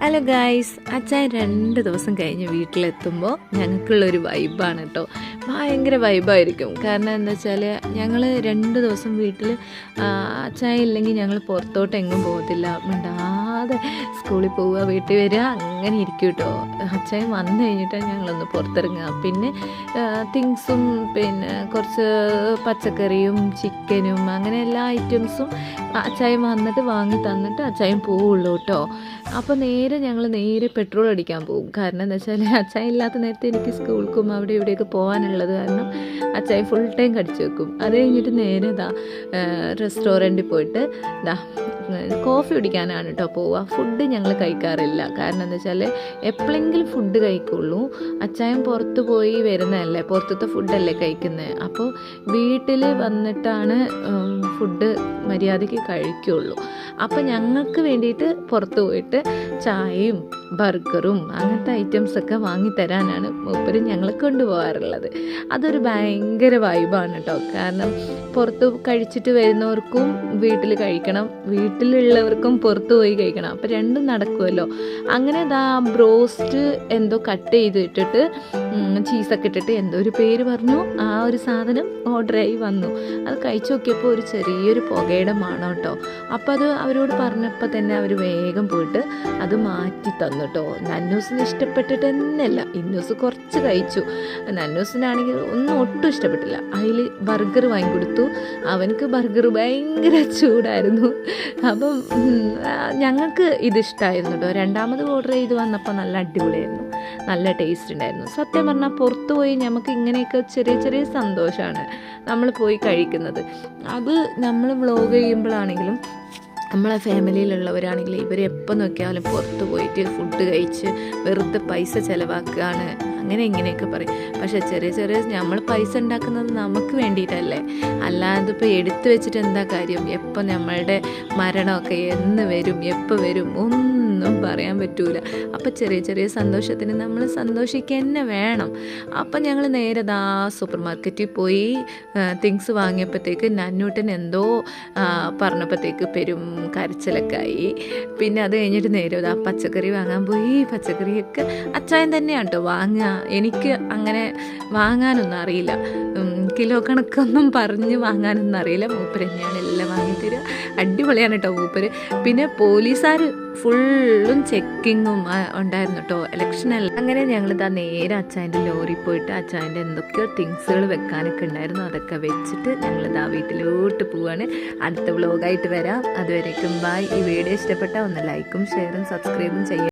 Hello guys, അച്ചായൻ 2 ദിവസം കഴിഞ്ഞ് വീട്ടിലെത്തുമ്പോൾ ഞങ്ങൾക്കുള്ളൊരു വൈബാണ് കേട്ടോ. ഭയങ്കര വൈബായിരിക്കും. കാരണം എന്താ വെച്ചാൽ ഞങ്ങൾ 2 ദിവസം വീട്ടിൽ അച്ചായൻ ഇല്ലെങ്കിൽ ഞങ്ങൾ പുറത്തോട്ട് എങ്ങും പോകത്തില്ല. മിണ്ടാതെ സ്കൂളിൽ പോവുക, വീട്ടിൽ വരിക, അങ്ങനെ ഇരിക്കും കേട്ടോ. അച്ചായൻ വന്നു കഴിഞ്ഞിട്ടാണ് ഞങ്ങളൊന്ന് പുറത്തിറങ്ങുക. പിന്നെ തിങ്സും പിന്നെ കുറച്ച് പച്ചക്കറിയും ചിക്കനും അങ്ങനെ എല്ലാ ഐറ്റംസും അച്ചായൻ വന്നിട്ട് വാങ്ങി തന്നിട്ട് അച്ചായൻ പോവുള്ളൂ കേട്ടോ. അപ്പോൾ ഞങ്ങൾ നേരെ പെട്രോൾ അടിക്കാൻ പോകും. കാരണം എന്താ വെച്ചാൽ അച്ചായൻ ഇല്ലാത്ത നേരത്തെ എനിക്ക് സ്കൂൾക്കും അവിടെ ഇവിടെയൊക്കെ പോകാനുള്ളത് കാരണം അച്ചായൻ ഫുൾ ടൈം കടിച്ചു വെക്കും. അത് കഴിഞ്ഞിട്ട് നേരെ റെസ്റ്റോറൻറ്റിൽ പോയിട്ട് കോഫി കുടിക്കാനാണ് കേട്ടോ പോവുക. ഫുഡ് ഞങ്ങൾ കഴിക്കാറില്ല. കാരണം എന്താ വെച്ചാൽ എപ്പോഴെങ്കിലും ഫുഡ് കഴിക്കുള്ളൂ. അച്ചായൻ പുറത്ത് പോയി വരുന്നതല്ലേ, പുറത്തത്തെ ഫുഡല്ലേ കഴിക്കുന്നത്. അപ്പോൾ വീട്ടിൽ വന്നിട്ടാണ് ഫുഡ് മര്യാദയ്ക്ക് കഴിക്കുള്ളൂ. അപ്പോൾ ഞങ്ങൾക്ക് വേണ്ടിയിട്ട് പുറത്ത് പോയിട്ട് ചായയും ബർഗറും അങ്ങനത്തെ ഐറ്റംസൊക്കെ വാങ്ങിത്തരാനാണ് മൂപ്പര് ഞങ്ങളെ കൊണ്ടുപോകാറുള്ളത്. അതൊരു ഭയങ്കര വൈബാണ് കേട്ടോ. കാരണം പുറത്ത് കഴിച്ചിട്ട് വരുന്നവർക്കും വീട്ടിൽ കഴിക്കണം, വീട്ടിലുള്ളവർക്കും പുറത്ത് പോയി കഴിക്കണം. അപ്പോൾ രണ്ടും നടക്കുമല്ലോ. അങ്ങനെ ബ്രോസ്റ്റ് എന്തോ കട്ട് ചെയ്തിട്ടിട്ട് ചീസൊക്കെ ഇട്ടിട്ട് എന്തോ ഒരു പേര് പറഞ്ഞു, ആ ഒരു സാധനം ഓർഡറായി വന്നു. അത് കഴിച്ചു നോക്കിയപ്പോൾ ഒരു ചെറിയൊരു പുകയുടെ മണം കേട്ടോ. അപ്പോൾ അത് അവരോട് പറഞ്ഞപ്പോൾ തന്നെ അവർ വേഗം പോയിട്ട് അത് മാറ്റി തന്നു കേട്ടോ. നന്നൂസിന് ഇഷ്ടപ്പെട്ടിട്ട് തന്നെയല്ല, ഇന്നൂസ് കുറച്ച് കഴിച്ചു. നന്നൂസിനാണെങ്കിൽ ഒന്നും ഒട്ടും ഇഷ്ടപ്പെട്ടില്ല. അതിൽ ബർഗർ വാങ്ങിക്കൊടുത്തു. അവനക്ക് ബർഗർ ഭയങ്കര ചൂടായിരുന്നു. അപ്പം ഞങ്ങൾക്ക് ഇതിഷ്ടമായിരുന്നു കേട്ടോ. രണ്ടാമത് ഓർഡർ ചെയ്ത് വന്നപ്പോൾ നല്ല അടിപൊളിയായിരുന്നു, നല്ല ടേസ്റ്റ് ഉണ്ടായിരുന്നു. സത്യം പറഞ്ഞാൽ പുറത്ത് പോയി നമുക്ക് ഇങ്ങനെയൊക്കെ ചെറിയ ചെറിയ സന്തോഷമാണ് നമ്മൾ പോയി കഴിക്കുന്നത്. അത് നമ്മൾ വ്ളോഗ് ചെയ്യുമ്പോഴാണെങ്കിലും നമ്മളെ ഫാമിലിയിലുള്ളവരാണെങ്കിൽ ഇവർ എപ്പോൾ നോക്കിയാലും പുറത്ത് പോയിട്ട് ഫുഡ് കഴിച്ച് വെറുതെ പൈസ ചിലവാക്കുകയാണ്, അങ്ങനെ ഇങ്ങനെയൊക്കെ പറയും. പക്ഷേ ചെറിയ നമ്മൾ പൈസ ഉണ്ടാക്കുന്നത് നമുക്ക് വേണ്ടിയിട്ടല്ലേ, അല്ലാതെ ഇപ്പോൾ എടുത്തു വെച്ചിട്ട് എന്താ കാര്യം? എപ്പോൾ നമ്മളുടെ മരണമൊക്കെ എന്ന് വരും, എപ്പോൾ വരും ഒന്നും പറയാൻ പറ്റൂല. അപ്പോൾ ചെറിയ സന്തോഷത്തിന് നമ്മൾ സന്തോഷിക്കുക തന്നെ വേണം. അപ്പം ഞങ്ങൾ നേരെ സൂപ്പർ മാർക്കറ്റിൽ പോയി തിങ്സ് വാങ്ങിയപ്പോഴത്തേക്ക് നന്നൂട്ടൻ എന്തോ പറഞ്ഞപ്പോഴത്തേക്ക് പെരും കരച്ചിലൊക്കെ ആയി. പിന്നെ അത് കഴിഞ്ഞിട്ട് നേരെ പച്ചക്കറി വാങ്ങാൻ പോയി. പച്ചക്കറിയൊക്കെ അച്ചായൻ തന്നെയാണ് കേട്ടോ വാങ്ങുക. എനിക്ക് അങ്ങനെ വാങ്ങാനൊന്നും അറിയില്ല, കിലോ കണക്കൊന്നും പറഞ്ഞ് വാങ്ങാനൊന്നും അറിയില്ല. മൂപ്പര് തന്നെയാണ് എല്ലാം വാങ്ങിത്തരിക. അടിപൊളിയാണ് കേട്ടോ മൂപ്പര്. പിന്നെ പോലീസുകാർ ഫുള്ളും ചെക്കിങ്ങും ഉണ്ടായിരുന്നു കേട്ടോ, ഇലക്ഷനല്ല. അങ്ങനെ ഞങ്ങൾ നേരെ അച്ചായൻ്റെ ലോറിയിൽ പോയിട്ട് അച്ചായൻ്റെ എന്തൊക്കെയോ തിങ്സുകൾ വെക്കാനൊക്കെ ഉണ്ടായിരുന്നു, അതൊക്കെ വെച്ചിട്ട് ഞങ്ങൾ വീട്ടിലോട്ട് പോവാണ്. അടുത്ത വ്ലോഗായിട്ട് വരാം. അതുവരേക്കും ബൈ. ഈ വീഡിയോ ഇഷ്ടപ്പെട്ടാൽ ഒന്ന് ലൈക്കും ഷെയറും സബ്സ്ക്രൈബും ചെയ്യാം.